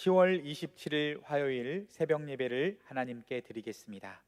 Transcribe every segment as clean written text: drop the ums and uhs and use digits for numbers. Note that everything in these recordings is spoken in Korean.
10월 27일 화요일 새벽 예배를 하나님께 드리겠습니다.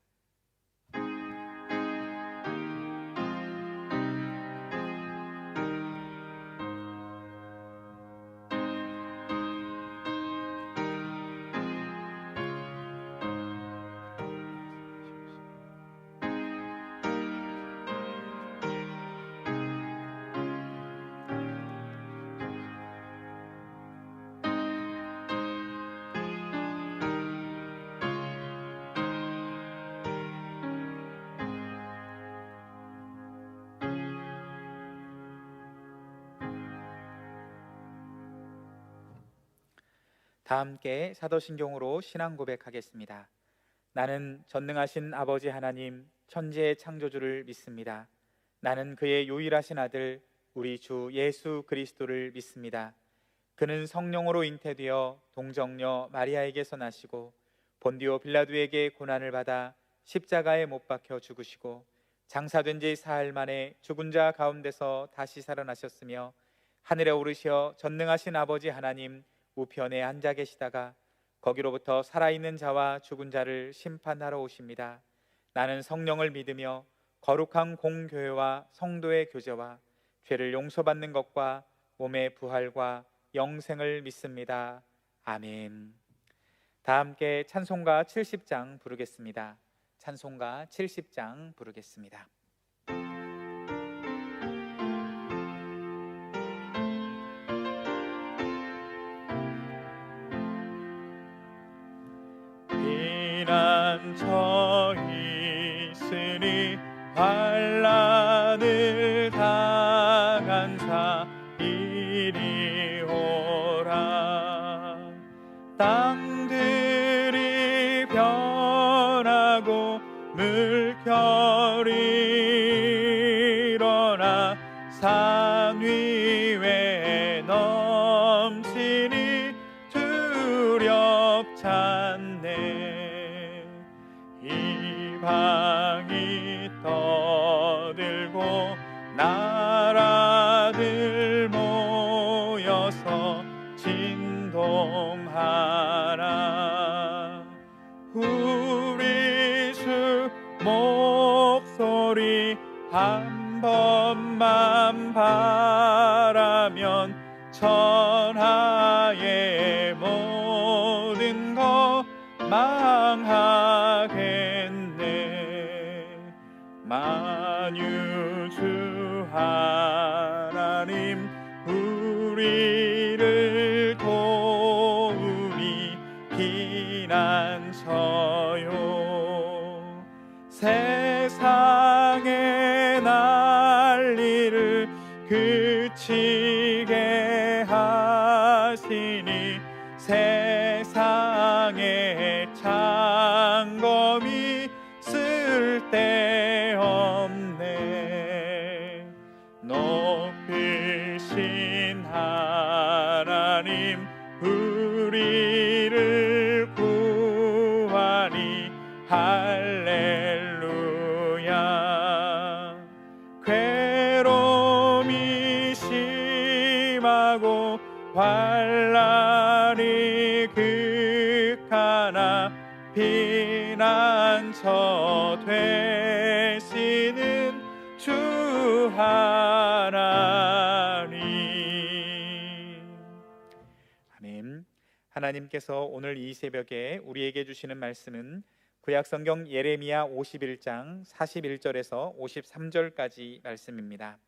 다 함께 사도신경으로 신앙 고백하겠습니다. 나는 전능하신 아버지 하나님 천지의 창조주를 믿습니다. 나는 그의 유일하신 아들 우리 주 예수 그리스도를 믿습니다. 그는 성령으로 잉태되어 동정녀 마리아에게서 나시고 본디오 빌라도에게 고난을 받아 십자가에 못 박혀 죽으시고 장사된 지 사흘 만에 죽은 자 가운데서 다시 살아나셨으며 하늘에 오르시어 전능하신 아버지 하나님 우편에 앉아 계시다가 거기로부터 살아있는 자와 죽은 자를 심판하러 오십니다. 나는 성령을 믿으며 거룩한 공교회와 성도의 교제와 죄를 용서받는 것과 몸의 부활과 영생을 믿습니다. 아멘. 다 함께 찬송가 70장 부르겠습니다. 찬송가 70장 부르겠습니다. 피난처 있으니 환난을 당한 자 이리 오라. 땅들이 변하고 물결이 일어나 산 위에 넘치니 두렵잖네. 이방이 떠들고 나라들 모여서 진동하라. 우리 주 목소리 한 번만 바라면 천하의 모든 것 망하겠네. 만유주 하나님 우리를 도우니 피난처요. 세상의 난리를 그치게 하시니 세상의 창검이 쓸데없네. 높으신 하나님 우리를 구하니 할렐루야. 괴로움이 심하고 환난이 극하나 피난처 되시는 주 하나님. 아멘. 하나님께서 오늘 이 새벽에 우리에게 주시는 말씀은 구약성경 예레미야 51장 41절에서 53절까지 말씀입니다.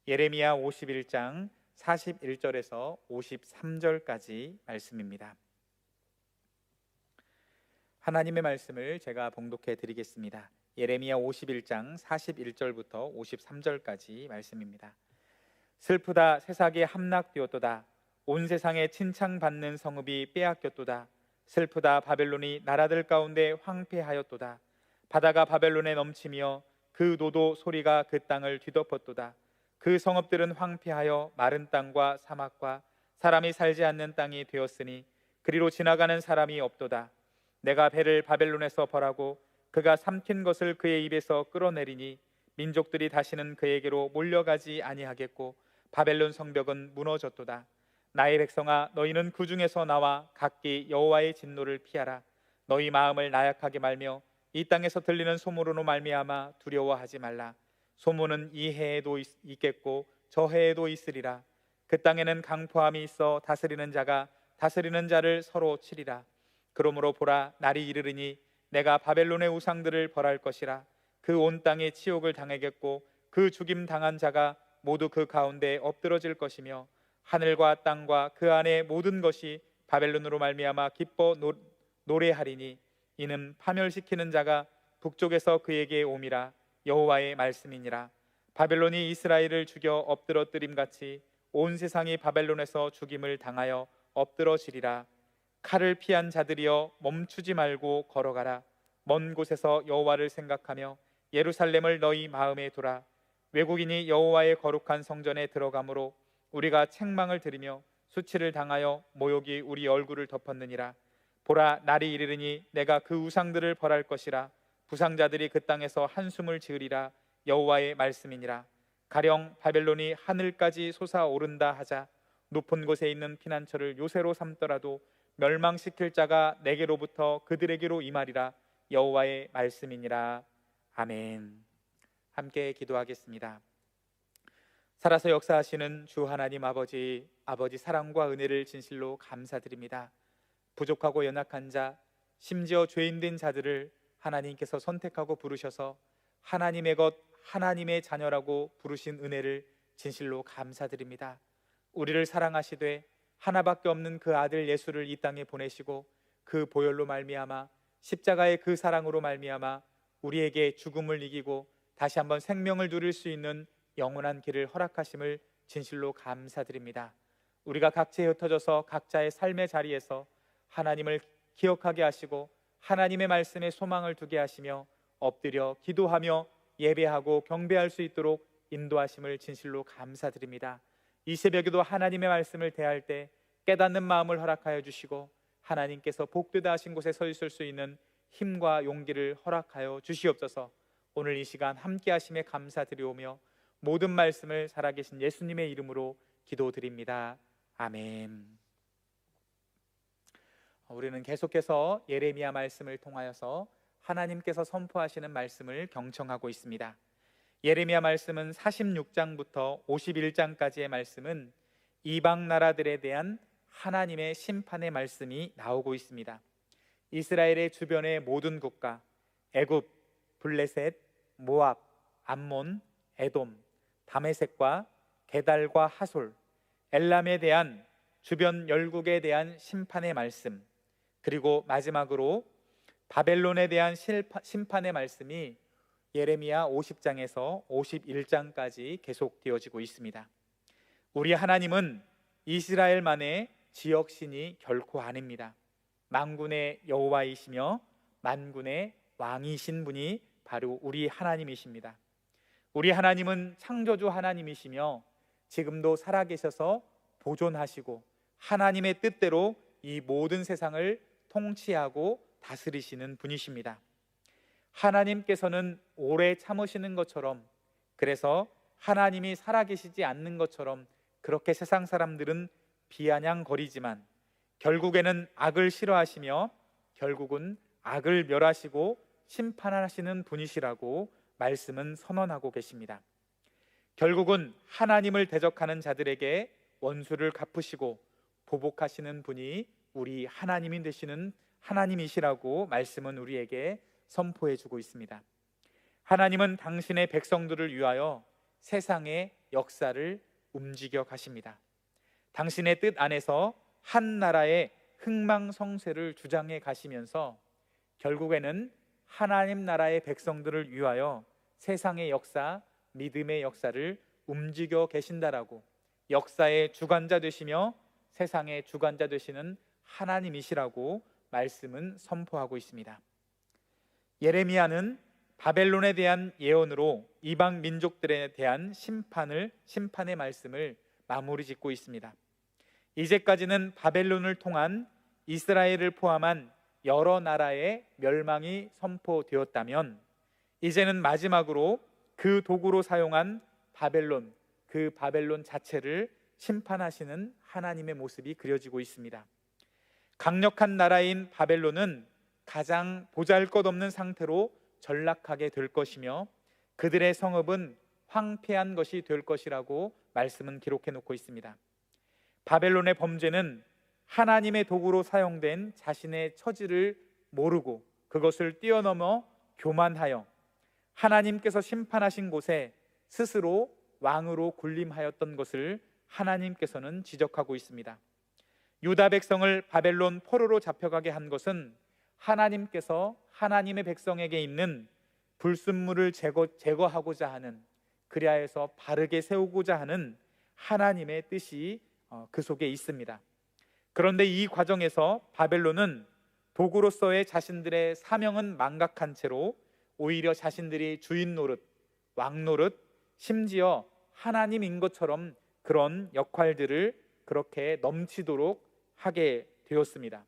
예레미야 51장 41절에서 53절까지 말씀입니다. 하나님의 말씀을 제가 봉독해 드리겠습니다. 예레미야 51장 41절부터 53절까지 말씀입니다. 슬프다 새삭이 함락되었도다. 온 세상에 칭찬받는 성읍이 빼앗겼도다. 슬프다 바벨론이 나라들 가운데 황폐하였도다. 바다가 바벨론에 넘치며 그 노도 소리가 그 땅을 뒤덮었도다. 그 성읍들은 황폐하여 마른 땅과 사막과 사람이 살지 않는 땅이 되었으니 그리로 지나가는 사람이 없도다. 내가 배를 바벨론에서 벌하고 그가 삼킨 것을 그의 입에서 끌어내리니 민족들이 다시는 그에게로 몰려가지 아니하겠고 바벨론 성벽은 무너졌도다. 나의 백성아, 너희는 그 중에서 나와 각기 여호와의 진노를 피하라. 너희 마음을 나약하게 말며 이 땅에서 들리는 소문으로 말미암아 두려워하지 말라. 소문은 이 해에도 있겠고 저 해에도 있으리라. 그 땅에는 강포함이 있어 다스리는 자가 다스리는 자를 서로 치리라. 그러므로 보라, 날이 이르리니 내가 바벨론의 우상들을 벌할 것이라. 그 온 땅에 치욕을 당하겠고 그 죽임 당한 자가 모두 그 가운데 엎드러질 것이며 하늘과 땅과 그 안에 모든 것이 바벨론으로 말미암아 기뻐 노래하리니 이는 파멸시키는 자가 북쪽에서 그에게 옴이라. 여호와의 말씀이니라. 바벨론이 이스라엘을 죽여 엎드러뜨림 같이 온 세상이 바벨론에서 죽임을 당하여 엎드러지리라. 칼을 피한 자들이여 멈추지 말고 걸어가라. 먼 곳에서 여호와를 생각하며 예루살렘을 너희 마음에 두라. 외국인이 여호와의 거룩한 성전에 들어가므로 우리가 책망을 들으며 수치를 당하여 모욕이 우리 얼굴을 덮었느니라. 보라, 날이 이르르니 내가 그 우상들을 벌할 것이라. 부상자들이 그 땅에서 한숨을 지으리라. 여호와의 말씀이니라. 가령 바벨론이 하늘까지 솟아오른다 하자 높은 곳에 있는 피난처를 요새로 삼더라도 멸망시킬 자가 내게로부터 그들에게로 임하리라. 여호와의 말씀이니라. 아멘. 함께 기도하겠습니다. 살아서 역사하시는 주 하나님 아버지 사랑과 은혜를 진실로 감사드립니다. 부족하고 연약한 자, 심지어 죄인된 자들을 하나님께서 선택하고 부르셔서 하나님의 것, 하나님의 자녀라고 부르신 은혜를 진실로 감사드립니다. 우리를 사랑하시되 하나밖에 없는 그 아들 예수를 이 땅에 보내시고 그 보혈로 말미암아 십자가의 그 사랑으로 말미암아 우리에게 죽음을 이기고 다시 한번 생명을 누릴 수 있는 영원한 길을 허락하심을 진실로 감사드립니다. 우리가 각지에 흩어져서 각자의 삶의 자리에서 하나님을 기억하게 하시고 하나님의 말씀에 소망을 두게 하시며 엎드려 기도하며 예배하고 경배할 수 있도록 인도하심을 진실로 감사드립니다. 이 새벽에도 하나님의 말씀을 대할 때 깨닫는 마음을 허락하여 주시고 하나님께서 복되다 하신 곳에 서 있을 수 있는 힘과 용기를 허락하여 주시옵소서. 오늘 이 시간 함께 하심에 감사드리오며 모든 말씀을 살아계신 예수님의 이름으로 기도드립니다. 아멘. 우리는 계속해서 예레미야 말씀을 통하여서 하나님께서 선포하시는 말씀을 경청하고 있습니다. 예레미야 말씀은 46장부터 51장까지의 말씀은 이방 나라들에 대한 하나님의 심판의 말씀이 나오고 있습니다. 이스라엘의 주변의 모든 국가, 애굽, 블레셋, 모압, 암몬, 에돔, 다메섹과 게달과 하솔, 엘람에 대한 주변 열국에 대한 심판의 말씀, 그리고 마지막으로 바벨론에 대한 심판의 말씀이 예레미야 50장에서 51장까지 계속되어지고 있습니다. 우리 하나님은 이스라엘만의 지역신이 결코 아닙니다. 만군의 여호와이시며 만군의 왕이신 분이 바로 우리 하나님이십니다. 우리 하나님은 창조주 하나님이시며 지금도 살아계셔서 보존하시고 하나님의 뜻대로 이 모든 세상을 통치하고 다스리시는 분이십니다. 하나님께서는 오래 참으시는 것처럼, 그래서 하나님이 살아계시지 않는 것처럼 그렇게 세상 사람들은 비아냥거리지만 결국에는 악을 싫어하시며 결국은 악을 멸하시고 심판하시는 분이시라고 말씀은 선언하고 계십니다. 결국은 하나님을 대적하는 자들에게 원수를 갚으시고 보복하시는 분이 우리 하나님이 되시는 하나님이시라고 말씀은 우리에게 선포해주고 있습니다. 하나님은 당신의 백성들을 위하여 세상의 역사를 움직여 가십니다. 당신의 뜻 안에서 한 나라의 흥망성쇠를 주장해 가시면서 결국에는 하나님 나라의 백성들을 위하여 세상의 역사, 믿음의 역사를 움직여 계신다라고, 역사의 주관자 되시며 세상의 주관자 되시는 하나님이시라고 말씀은 선포하고 있습니다. 예레미야는 바벨론에 대한 예언으로 이방 민족들에 대한 심판의 말씀을 마무리 짓고 있습니다. 이제까지는 바벨론을 통한 이스라엘을 포함한 여러 나라의 멸망이 선포되었다면 이제는 마지막으로 그 도구로 사용한 바벨론, 그 바벨론 자체를 심판하시는 하나님의 모습이 그려지고 있습니다. 강력한 나라인 바벨론은 가장 보잘것없는 상태로 전락하게 될 것이며 그들의 성읍은 황폐한 것이 될 것이라고 말씀은 기록해 놓고 있습니다. 바벨론의 범죄는 하나님의 도구로 사용된 자신의 처지를 모르고 그것을 뛰어넘어 교만하여 하나님께서 심판하신 곳에 스스로 왕으로 군림하였던 것을 하나님께서는 지적하고 있습니다. 유다 백성을 바벨론 포로로 잡혀가게 한 것은 하나님께서 하나님의 백성에게 있는 불순물을 제거하고자 하는, 그리하여서 바르게 세우고자 하는 하나님의 뜻이 그 속에 있습니다. 그런데 이 과정에서 바벨론은 도구로서의 자신들의 사명은 망각한 채로 오히려 자신들이 주인 노릇, 왕 노릇, 심지어 하나님인 것처럼 그런 역할들을 그렇게 넘치도록 하게 되었습니다.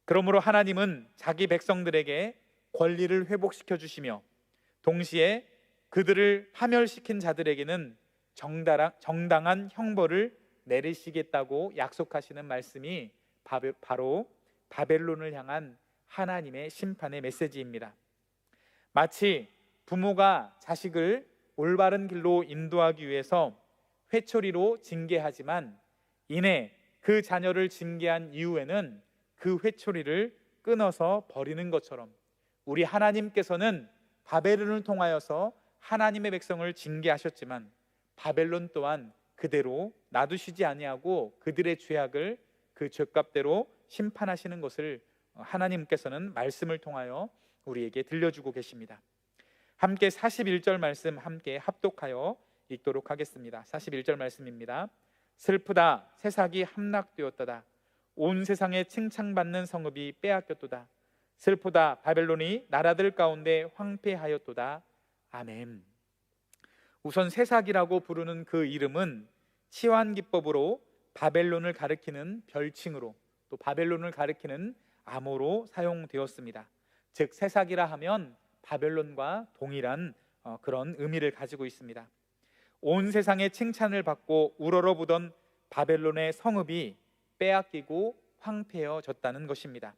그러므로 하나님은 자기 백성들에게 권리를 회복시켜 주시며 동시에 그들을 파멸시킨 자들에게는 정당한 형벌을 내리시겠다고 약속하시는 말씀이 바로 바벨론을 향한 하나님의 심판의 메시지입니다. 마치 부모가 자식을 올바른 길로 인도하기 위해서 회초리로 징계하지만 이내 그 자녀를 징계한 이후에는 그 회초리를 끊어서 버리는 것처럼 우리 하나님께서는 바벨론을 통하여서 하나님의 백성을 징계하셨지만 바벨론 또한 그대로 놔두시지 아니하고 그들의 죄악을 그 죄값대로 심판하시는 것을 하나님께서는 말씀을 통하여 우리에게 들려주고 계십니다. 함께 41절 말씀 함께 합독하여 읽도록 하겠습니다. 41절 말씀입니다. 슬프다, 새삭이 함락되었도다. 온 세상에 칭찬받는 성읍이 빼앗겼도다. 슬프다, 바벨론이 나라들 가운데 황폐하였도다. 아멘. 우선 새삭이라고 부르는 그 이름은 치환기법으로 바벨론을 가리키는 별칭으로 또 바벨론을 가리키는 암호로 사용되었습니다. 즉 새삭이라 하면 바벨론과 동일한 그런 의미를 가지고 있습니다. 온 세상에 칭찬을 받고 우러러보던 바벨론의 성읍이 빼앗기고 황폐해졌다는 것입니다.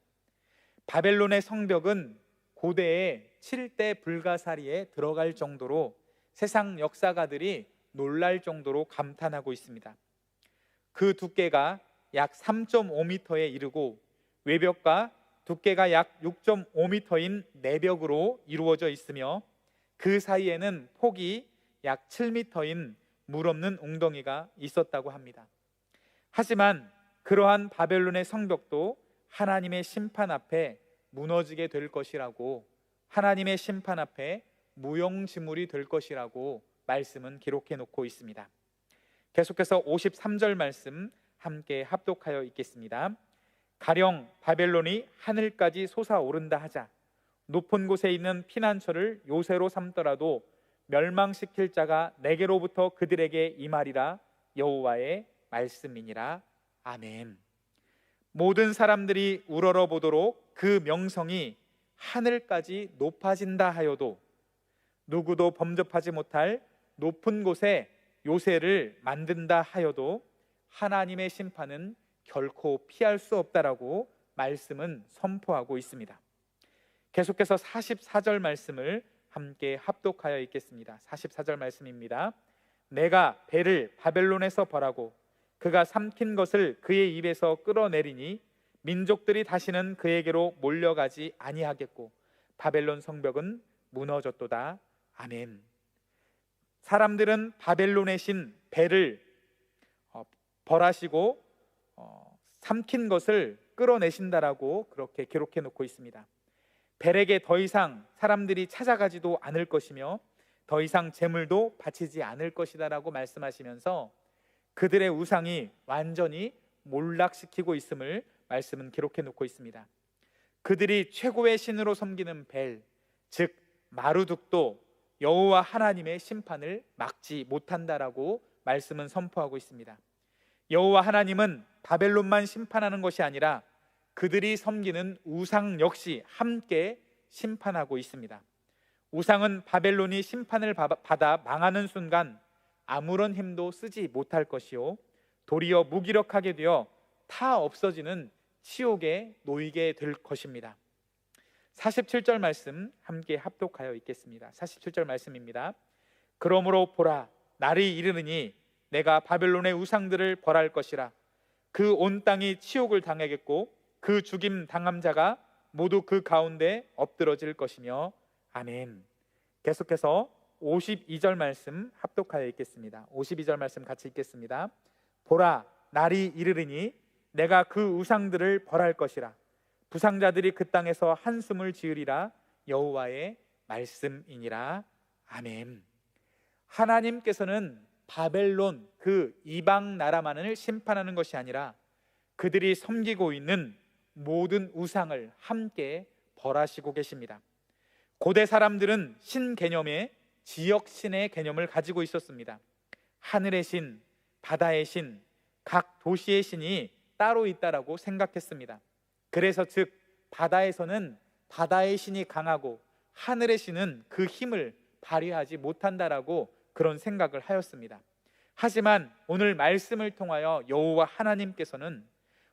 바벨론의 성벽은 고대의 7대 불가사리에 들어갈 정도로 세상 역사가들이 놀랄 정도로 감탄하고 있습니다. 그 두께가 약 3.5m에 이르고 외벽과 두께가 약 6.5m인 내벽으로 이루어져 있으며 그 사이에는 폭이 약 7m인 물 없는 웅덩이가 있었다고 합니다. 하지만 그러한 바벨론의 성벽도 하나님의 심판 앞에 무너지게 될 것이라고, 하나님의 심판 앞에 무용지물이 될 것이라고 말씀은 기록해 놓고 있습니다. 계속해서 53절 말씀 함께 합독하여 읽겠습니다. 가령 바벨론이 하늘까지 솟아오른다 하자 높은 곳에 있는 피난처를 요새로 삼더라도 멸망시킬 자가 내게로부터 그들에게 임하리라. 여호와의 말씀이니라. 아멘. 모든 사람들이 우러러 보도록 그 명성이 하늘까지 높아진다 하여도 누구도 범접하지 못할 높은 곳에 요새를 만든다 하여도 하나님의 심판은 결코 피할 수 없다라고 말씀은 선포하고 있습니다. 계속해서 44절 말씀을 함께 합독하여 읽겠습니다. 44절 말씀입니다. 내가 배를 바벨론에서 벌하고 그가 삼킨 것을 그의 입에서 끌어내리니 민족들이 다시는 그에게로 몰려가지 아니하겠고 바벨론 성벽은 무너졌도다. 아멘. 사람들은 바벨론의 신 벨을 벌하시고 삼킨 것을 끌어내신다라고 그렇게 기록해 놓고 있습니다. 벨에게 더 이상 사람들이 찾아가지도 않을 것이며 더 이상 제물도 바치지 않을 것이다라고 말씀하시면서 그들의 우상이 완전히 몰락시키고 있음을 말씀은 기록해 놓고 있습니다. 그들이 최고의 신으로 섬기는 벨, 즉 마루둑도 여호와 하나님의 심판을 막지 못한다라고 말씀은 선포하고 있습니다. 여호와 하나님은 바벨론만 심판하는 것이 아니라 그들이 섬기는 우상 역시 함께 심판하고 있습니다. 우상은 바벨론이 심판을 받아 망하는 순간 아무런 힘도 쓰지 못할 것이요 도리어 무기력하게 되어 다 없어지는 치욕에 놓이게 될 것입니다. 47절 말씀 함께 합독하여 읽겠습니다. 47절 말씀입니다. 그러므로 보라, 날이 이르느니 내가 바벨론의 우상들을 벌할 것이라. 그 온 땅이 치욕을 당하겠고 그 죽임 당한 자가 모두 그 가운데 엎드러질 것이며. 아멘. 계속해서 52절 말씀 합독하여 읽겠습니다. 52절 말씀 같이 읽겠습니다. 보라, 날이 이르르니 내가 그 우상들을 벌할 것이라. 부상자들이 그 땅에서 한숨을 지으리라. 여호와의 말씀이니라. 아멘. 하나님께서는 바벨론 그 이방 나라만을 심판하는 것이 아니라 그들이 섬기고 있는 모든 우상을 함께 벌하시고 계십니다. 고대 사람들은 신 개념에 지역 신의 개념을 가지고 있었습니다. 하늘의 신, 바다의 신, 각 도시의 신이 따로 있다라고 생각했습니다. 그래서 즉 바다에서는 바다의 신이 강하고 하늘의 신은 그 힘을 발휘하지 못한다라고 그런 생각을 하였습니다. 하지만 오늘 말씀을 통하여 여호와 하나님께서는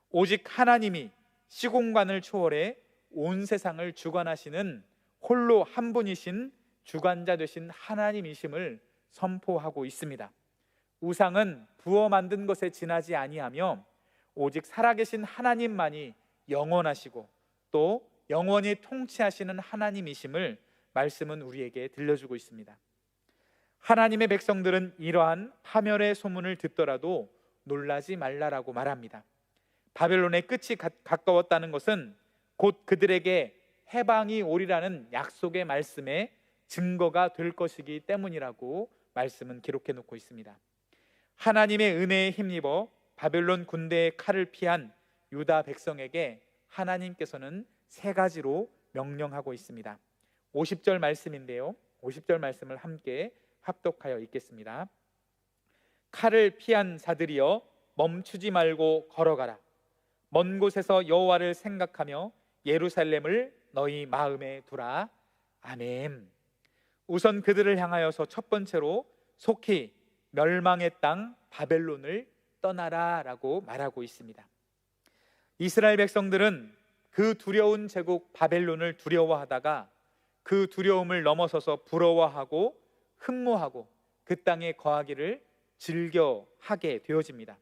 오직 하나님이 시공간을 초월해 온 세상을 주관하시는 홀로 한 분이신 주관자 되신 하나님이심을 선포하고 있습니다. 우상은 부어 만든 것에 지나지 아니하며 오직 살아계신 하나님만이 영원하시고 또 영원히 통치하시는 하나님이심을 말씀은 우리에게 들려주고 있습니다. 하나님의 백성들은 이러한 파멸의 소문을 듣더라도 놀라지 말라라고 말합니다. 바벨론의 끝이 가까웠다는 것은 곧 그들에게 해방이 오리라는 약속의 말씀에 증거가 될 것이기 때문이라고 말씀은 기록해 놓고 있습니다. 하나님의 은혜에 힘입어 바벨론 군대의 칼을 피한 유다 백성에게 하나님께서는 세 가지로 명령하고 있습니다. 50절 말씀인데요, 50절 말씀을 함께 합독하여 읽겠습니다. 칼을 피한 자들이여 멈추지 말고 걸어가라. 먼 곳에서 여호와를 생각하며 예루살렘을 너희 마음에 두라. 아멘. 우선 그들을 향하여서 첫 번째로 속히 멸망의 땅 바벨론을 떠나라 라고 말하고 있습니다. 이스라엘 백성들은 그 두려운 제국 바벨론을 두려워하다가 그 두려움을 넘어서서 부러워하고 흠모하고 그 땅에 거하기를 즐겨하게 되어집니다.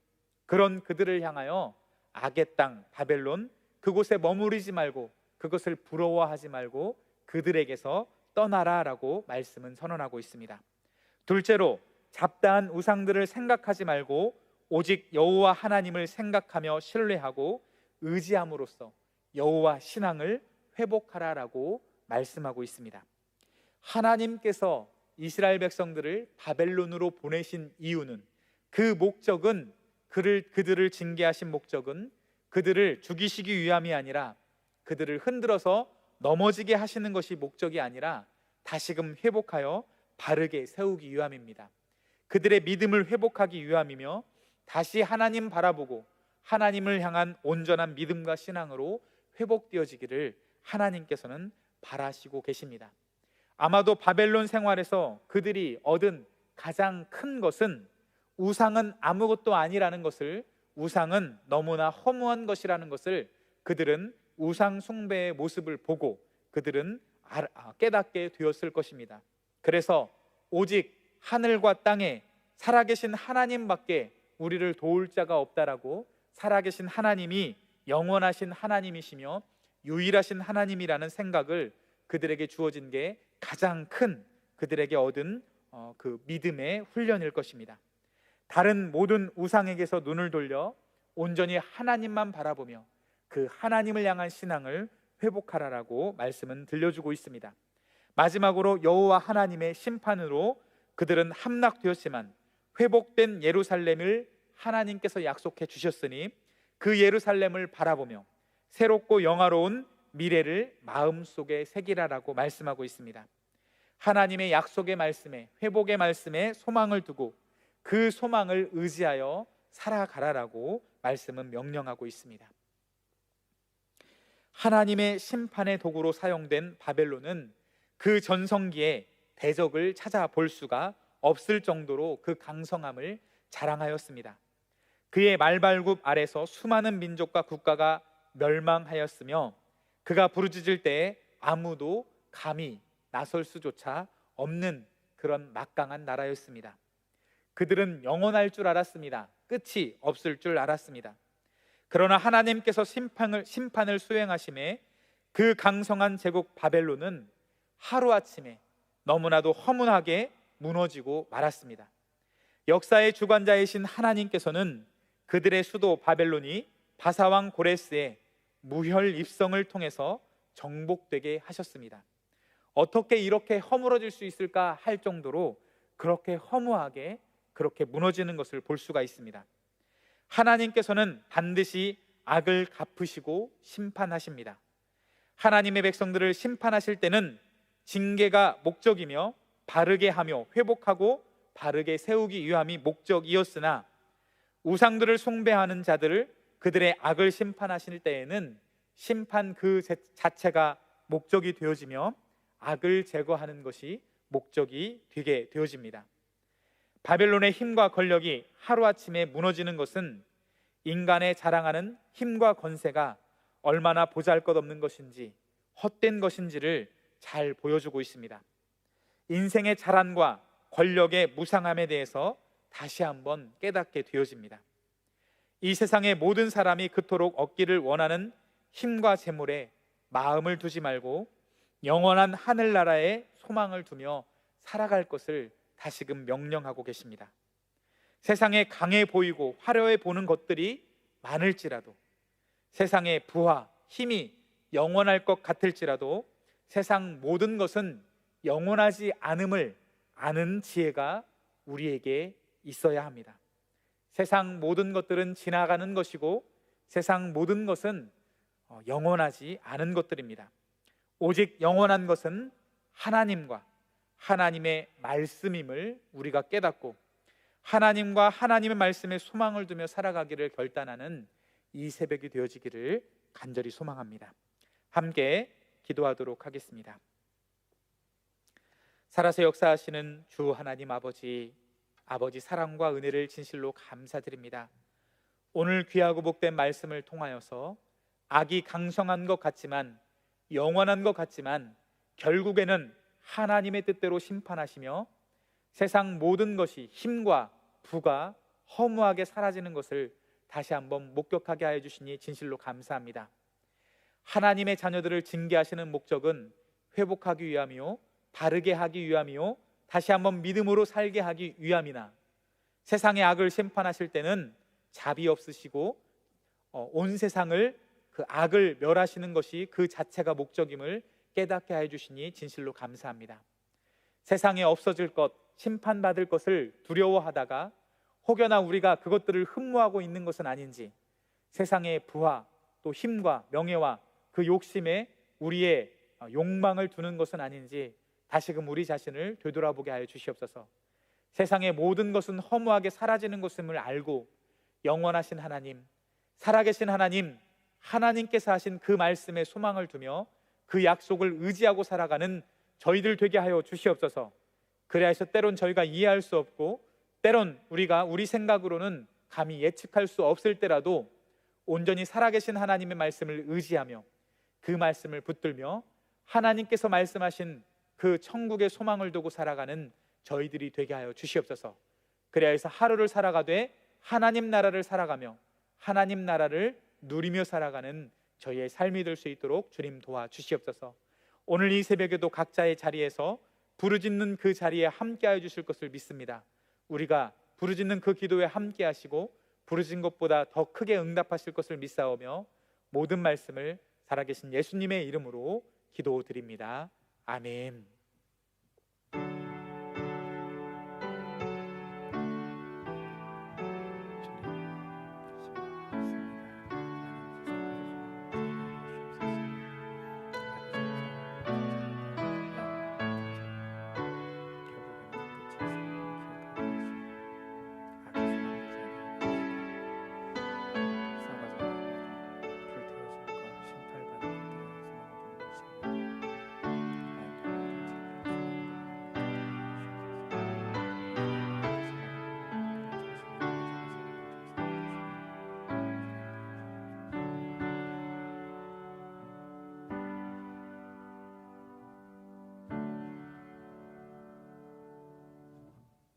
그런 그들을 향하여 악의 땅 바벨론, 그곳에 머무르지 말고 그것을 부러워하지 말고 그들에게서 떠나라 라고 말씀은 선언하고 있습니다. 둘째로 잡다한 우상들을 생각하지 말고 오직 여호와 하나님을 생각하며 신뢰하고 의지함으로써 여호와 신앙을 회복하라 라고 말씀하고 있습니다. 하나님께서 이스라엘 백성들을 바벨론으로 보내신 이유는, 그 목적은, 그들을 징계하신 목적은 그들을 죽이시기 위함이 아니라 그들을 흔들어서 넘어지게 하시는 것이 목적이 아니라 다시금 회복하여 바르게 세우기 위함입니다. 그들의 믿음을 회복하기 위함이며 다시 하나님 바라보고 하나님을 향한 온전한 믿음과 신앙으로 회복되어지기를 하나님께서는 바라시고 계십니다. 아마도 바벨론 생활에서 그들이 얻은 가장 큰 것은 우상은 아무것도 아니라는 것을, 우상은 너무나 허무한 것이라는 것을 그들은 우상 숭배의 모습을 보고 그들은 깨닫게 되었을 것입니다. 그래서 오직 하늘과 땅에 살아계신 하나님밖에 우리를 도울 자가 없다라고, 살아계신 하나님이 영원하신 하나님이시며 유일하신 하나님이라는 생각을 그들에게 주어진 게 가장 큰 그들에게 얻은 그 믿음의 훈련일 것입니다. 다른 모든 우상에게서 눈을 돌려 온전히 하나님만 바라보며 그 하나님을 향한 신앙을 회복하라라고 말씀은 들려주고 있습니다. 마지막으로 여호와 하나님의 심판으로 그들은 함락되었지만 회복된 예루살렘을 하나님께서 약속해 주셨으니 그 예루살렘을 바라보며 새롭고 영화로운 미래를 마음속에 새기라라고 말씀하고 있습니다. 하나님의 약속의 말씀에, 회복의 말씀에 소망을 두고 그 소망을 의지하여 살아가라라고 말씀은 명령하고 있습니다. 하나님의 심판의 도구로 사용된 바벨론은 그 전성기에 대적을 찾아볼 수가 없을 정도로 그 강성함을 자랑하였습니다. 그의 말발굽 아래서 수많은 민족과 국가가 멸망하였으며 그가 부르짖을 때에 아무도 감히 나설 수조차 없는 그런 막강한 나라였습니다. 그들은 영원할 줄 알았습니다. 끝이 없을 줄 알았습니다. 그러나 하나님께서 심판을 수행하심에 그 강성한 제국 바벨론은 하루아침에 너무나도 허무하게 무너지고 말았습니다. 역사의 주관자이신 하나님께서는 그들의 수도 바벨론이 바사왕 고레스의 무혈 입성을 통해서 정복되게 하셨습니다. 어떻게 이렇게 허물어질 수 있을까 할 정도로 그렇게 허무하게 그렇게 무너지는 것을 볼 수가 있습니다. 하나님께서는 반드시 악을 갚으시고 심판하십니다. 하나님의 백성들을 심판하실 때는 징계가 목적이며 바르게 하며 회복하고 바르게 세우기 위함이 목적이었으나 우상들을 숭배하는 자들을 그들의 악을 심판하실 때에는 심판 그 자체가 목적이 되어지며 악을 제거하는 것이 목적이 되게 되어집니다. 바벨론의 힘과 권력이 하루아침에 무너지는 것은 인간의 자랑하는 힘과 권세가 얼마나 보잘것없는 것인지 헛된 것인지를 잘 보여주고 있습니다. 인생의 자랑과 권력의 무상함에 대해서 다시 한번 깨닫게 되어집니다. 이 세상의 모든 사람이 그토록 얻기를 원하는 힘과 재물에 마음을 두지 말고 영원한 하늘나라에 소망을 두며 살아갈 것을 다시금 명령하고 계십니다. 세상에 강해 보이고 화려해 보는 것들이 많을지라도, 세상의 부와 힘이 영원할 것 같을지라도 세상 모든 것은 영원하지 않음을 아는 지혜가 우리에게 있어야 합니다. 세상 모든 것들은 지나가는 것이고 세상 모든 것은 영원하지 않은 것들입니다. 오직 영원한 것은 하나님과 하나님의 말씀임을 우리가 깨닫고 하나님과 하나님의 말씀에 소망을 두며 살아가기를 결단하는 이 새벽이 되어지기를 간절히 소망합니다. 함께 기도하도록 하겠습니다. 살아서 역사하시는 주 하나님 아버지 사랑과 은혜를 진실로 감사드립니다. 오늘 귀하고 복된 말씀을 통하여서 악이 강성한 것 같지만, 영원한 것 같지만 결국에는 하나님의 뜻대로 심판하시며 세상 모든 것이 힘과 부가 허무하게 사라지는 것을 다시 한번 목격하게 하여 주시니 진실로 감사합니다. 하나님의 자녀들을 징계하시는 목적은 회복하기 위함이요, 바르게 하기 위함이요, 다시 한번 믿음으로 살게 하기 위함이나, 세상의 악을 심판하실 때는 자비 없으시고 온 세상을 그 악을 멸하시는 것이 그 자체가 목적임을 깨닫게 해 주시니 진실로 감사합니다. 세상에 없어질 것, 심판받을 것을 두려워하다가 혹여나 우리가 그것들을 흠모하고 있는 것은 아닌지, 세상의 부와 또 힘과 명예와 그 욕심에 우리의 욕망을 두는 것은 아닌지 다시금 우리 자신을 되돌아보게 하여 주시옵소서. 세상의 모든 것은 허무하게 사라지는 것임을 알고 영원하신 하나님, 살아계신 하나님, 하나님께서 하신 그 말씀에 소망을 두며 그 약속을 의지하고 살아가는 저희들 되게 하여 주시옵소서. 그래야 해서 때론 저희가 이해할 수 없고 때론 우리가 우리 생각으로는 감히 예측할 수 없을 때라도 온전히 살아계신 하나님의 말씀을 의지하며 그 말씀을 붙들며 하나님께서 말씀하신 그 천국의 소망을 두고 살아가는 저희들이 되게 하여 주시옵소서. 그래야 해서 하루를 살아가되 하나님 나라를 살아가며 하나님 나라를 누리며 살아가는 저희의 삶이 될 수 있도록 주님 도와주시옵소서. 오늘 이 새벽에도 각자의 자리에서 부르짖는 그 자리에 함께하여 주실 것을 믿습니다. 우리가 부르짖는 그 기도에 함께하시고 부르짖은 것보다 더 크게 응답하실 것을 믿사오며 모든 말씀을 살아계신 예수님의 이름으로 기도드립니다. 아멘.